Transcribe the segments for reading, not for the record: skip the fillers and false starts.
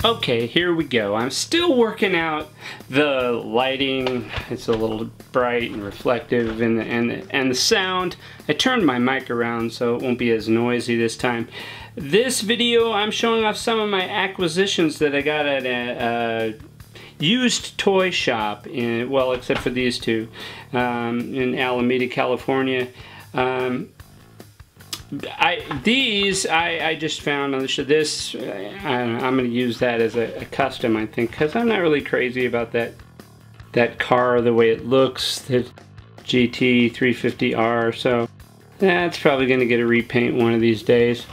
Okay, here we go. I'm still working out the lighting. It's a little bright and reflective, and the sound. I turned my mic around so it won't be as noisy this time. This video, I'm showing off some of my acquisitions that I got at a used toy shop, well, except for these two, in Alameda, California. I just found on the show. This, I'm going to use that as a custom, I think, because I'm not really crazy about that car, the way it looks, the GT 350R, so that's probably going to get a repaint one of these days.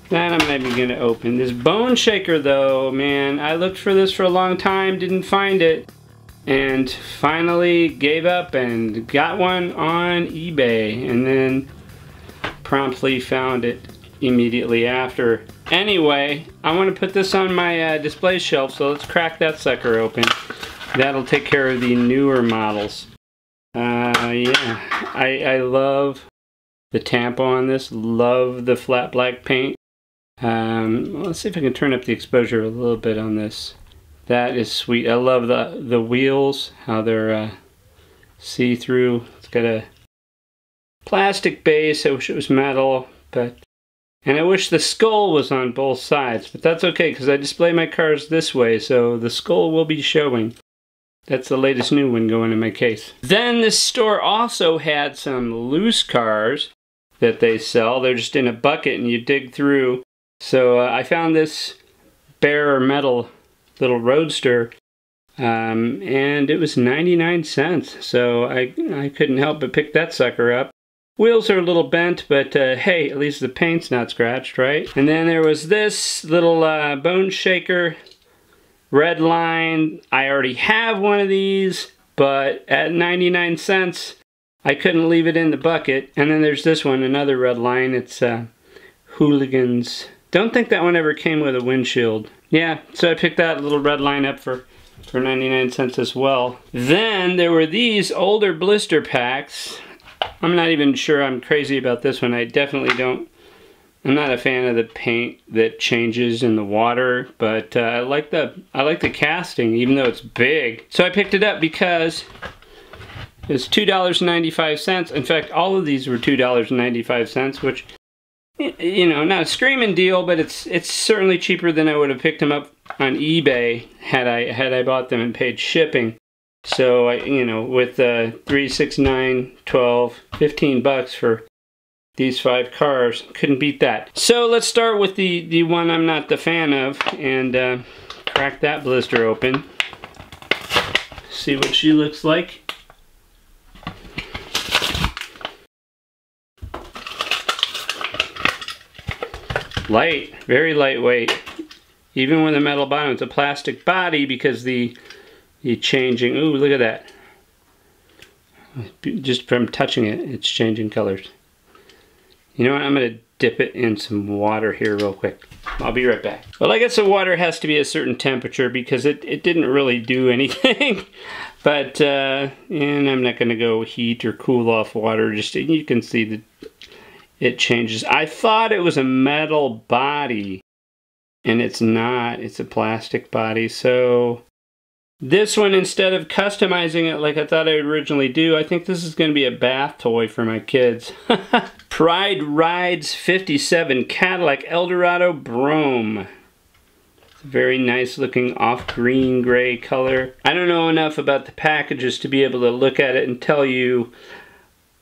That I'm not even going to open. This bone shaker, though, man, I looked for this for a long time, didn't find it, and finally gave up and got one on eBay, and then promptly found it immediately after. Anyway, I want to put this on my display shelf, so let's crack that sucker open. That'll take care of the newer models. Yeah, I love the tampo on this, love the flat black paint. Let's see if I can turn up the exposure a little bit on this. That is sweet. I love the wheels, how they're see-through. It's got a plastic base. I wish it was metal, and I wish the skull was on both sides, but that's okay because I display my cars this way, so the skull will be showing. That's the latest new one going in my case. Then this store also had some loose cars that they sell. They're just in a bucket and you dig through. So I found this bare metal little roadster, and it was 99 cents, so I couldn't help but pick that sucker up. Wheels are a little bent, but hey, at least the paint's not scratched, right? And then there was this little bone shaker, red line. I already have one of these, but at 99 cents, I couldn't leave it in the bucket. And then there's this one, another red line. It's Hooligans. Don't think that one ever came with a windshield. Yeah, so I picked that little red line up for 99 cents as well. Then there were these older blister packs. I'm not even sure I'm crazy about this one. I definitely don't. I'm not a fan of the paint that changes in the water, but I like the casting, even though it's big. So I picked it up because it's $2.95. In fact, all of these were $2.95, which, you know, not a screaming deal, but it's certainly cheaper than I would have picked them up on eBay had I bought them and paid shipping. So, you know, with 3, 6, 9, 12, 15 bucks for these 5 cars, couldn't beat that. So let's start with the one I'm not the fan of and crack that blister open. See what she looks like. Light, very lightweight. Even with a metal bottom, it's a plastic body because the changing, ooh, look at that. Just from touching it, it's changing colors. You know what, I'm gonna dip it in some water here real quick. I'll be right back. Well, I guess the water has to be a certain temperature because it didn't really do anything. But, and I'm not gonna go heat or cool off water, just, you can see that it changes. I thought it was a metal body, and it's not, it's a plastic body, so this one, instead of customizing it like I thought I would originally do, I think this is going to be a bath toy for my kids. Pride Rides 57 Cadillac Eldorado Brome. It's a very nice looking off green gray color. I don't know enough about the packages to be able to look at it and tell you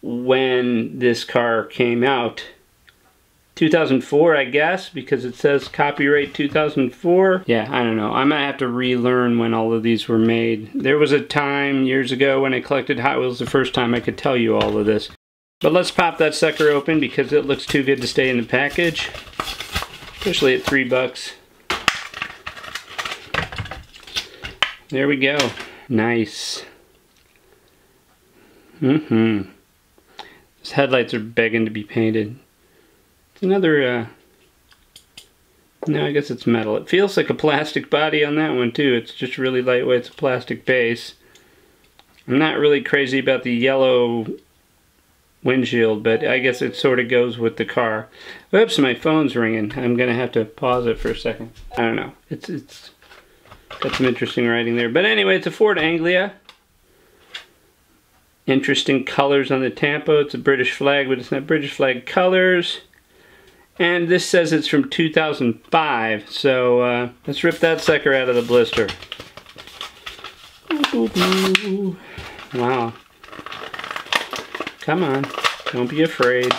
when this car came out. 2004, I guess, because it says copyright 2004. Yeah, I don't know. I might have to relearn when all of these were made. There was a time years ago when I collected Hot Wheels the first time I could tell you all of this. But let's pop that sucker open because it looks too good to stay in the package, especially at $3. There we go. Nice. These headlights are begging to be painted. Another, no, I guess it's metal. It feels like a plastic body on that one too. It's just really lightweight. It's a plastic base. I'm not really crazy about the yellow windshield, but I guess it sort of goes with the car. Oops, my phone's ringing. I'm gonna have to pause it for a second. I don't know. It's Got some interesting writing there. But anyway, it's a Ford Anglia. Interesting colors on the tampo. It's a British flag, but it's not British flag colors. And this says it's from 2005. So let's rip that sucker out of the blister. Wow. Come on. Don't be afraid.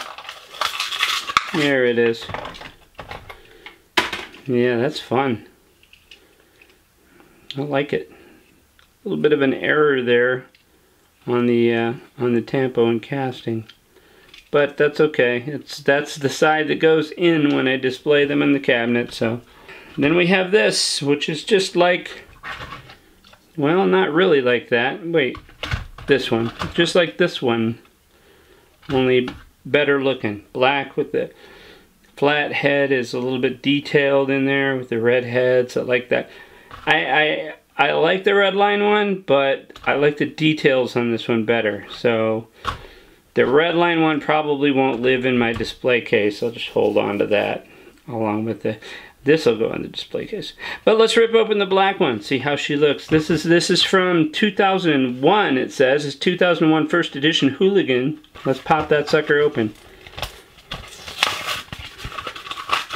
There it is. Yeah, that's fun. I like it. A little bit of an error there on the tampo and casting, but that's okay. That's the side that goes in when I display them in the cabinet. So then we have this, which is just like, well, not really like that. Wait, this one, just like this one, only better looking. Black with the flat head is a little bit detailed in there with the red head, so I like that. I like the red line one, but I like the details on this one better. So the red line one probably won't live in my display case. I'll just hold on to that along with this will go in the display case. But let's rip open the black one, see how she looks. This is from 2001, it says. It's 2001 first edition Hooligan. Let's pop that sucker open.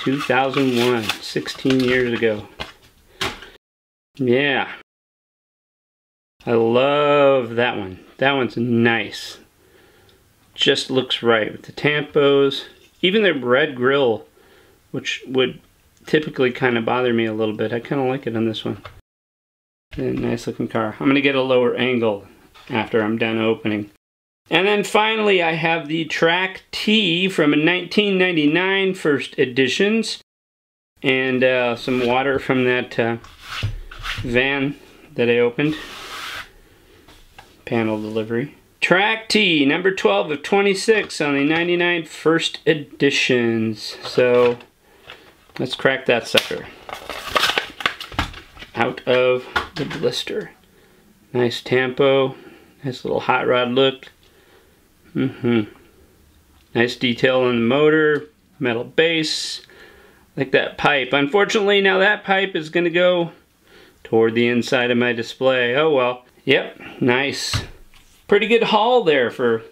2001, 16 years ago. Yeah, I love that one. That one's nice. Just looks right with the tampos. Even the red grill, which would typically kind of bother me a little bit. I kind of like it on this one. Nice looking car. I'm going to get a lower angle after I'm done opening. And then finally I have the Track T from a 1999 first editions. And some water from that van that I opened. Panel delivery. Track T, number 12 of 26 on the 99 first editions. So let's crack that sucker out of the blister. Nice tampo, nice little hot rod look. Nice detail on the motor, metal base. Like that pipe. Unfortunately, now that pipe is going to go toward the inside of my display. Oh well. Yep, nice. Pretty good haul there for,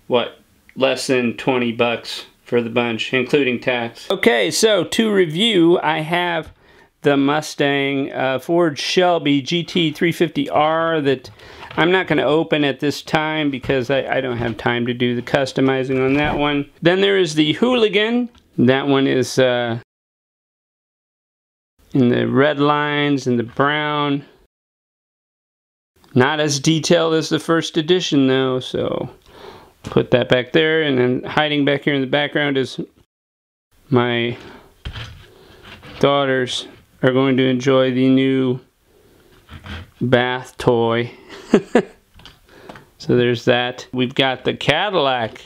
what, less than 20 bucks for the bunch, including tax. Okay, so to review, I have the Mustang Ford Shelby GT 350R that I'm not going to open at this time because I don't have time to do the customizing on that one. Then there is the Hooligan. That one is in the red lines and the brown. Not as detailed as the first edition though, so put that back there. And then hiding back here in the background is my daughters are going to enjoy the new bath toy. So there's that. We've got the Cadillac.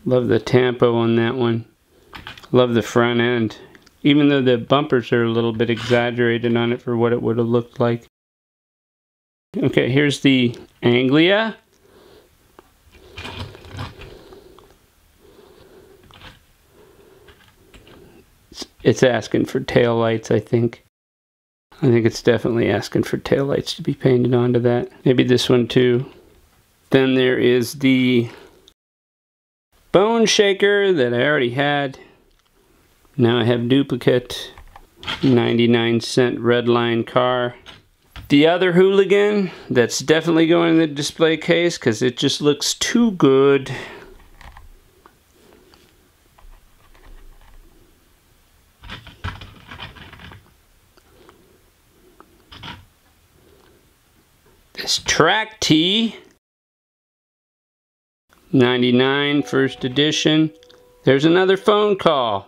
Love the tampo on that one. Love the front end. Even though the bumpers are a little bit exaggerated on it for what it would have looked like. Okay, here's the Anglia. It's asking for tail lights, I think. I think it's definitely asking for tail lights to be painted onto that. Maybe this one too. Then there is the Bone Shaker that I already had. Now I have duplicate 99-cent red line car. The other Hooligan that's definitely going in the display case because it just looks too good. This Track T 99 first edition. There's another phone call.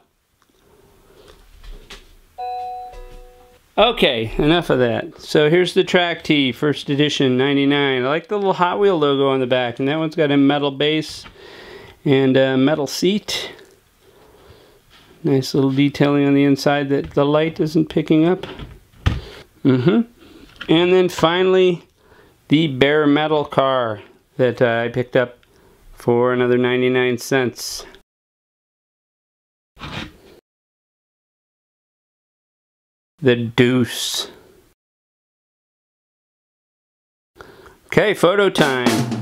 Okay, enough of that. So here's the Track T, first edition, 99. I like the little Hot Wheel logo on the back, and that one's got a metal base and a metal seat. Nice little detailing on the inside that the light isn't picking up. And then finally, the bare metal car that I picked up for another 99 cents. the deuce. Okay, photo time.